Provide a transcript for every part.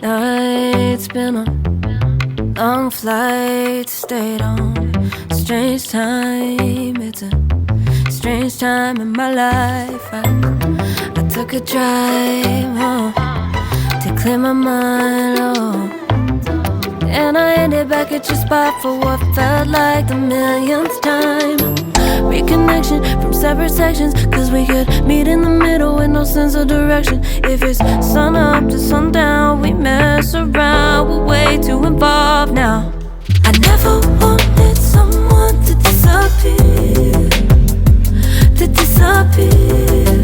nights, been on long flights, stayed on a strange time. It's a strange time in my life. I took a drive home to clear my mind, and I ended back at your spot for what felt like the millionth time. Reconnection from separate sections, cause we could meet in the middle with no sense of direction. If it's sun up to sundown, we mess around, we're way too involved now. I never wanted someone to disappear, to disappear,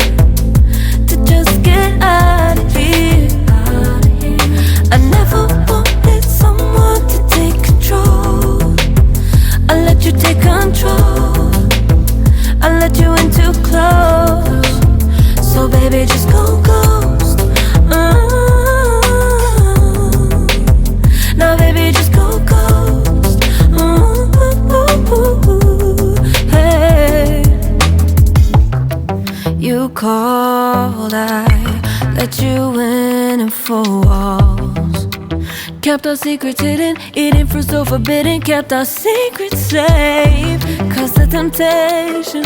to just get out of here. I never wanted someone to take control. I let you take control, I let you in too close. So baby, just go ghost. Now baby, just go ghost. Hey, you called, I let you in and 4 walls. Kept our secrets hidden, eating fruit so forbidden. Kept our secrets safe, cause the temptation,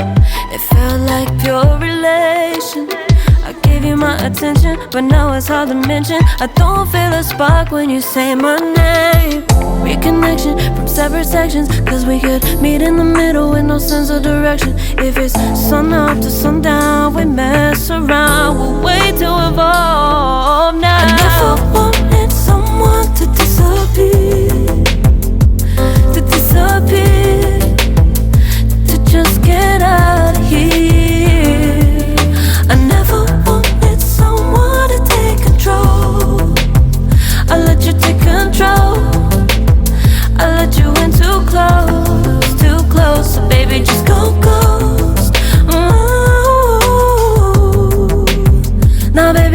it felt like pure relation. I gave you my attention, but now it's hard to mention. I don't feel a spark when you say my name. Reconnection from separate sections, cause we could meet in the middle with no sense of direction. If it's sun up to sundown, we mess around, we're way too involved now. I never wanted someone to disappear, to disappear, to just get out of here. I never wanted someone to take control. I let you take control, I let you in too close, too close. So baby, just go ghost. Now baby,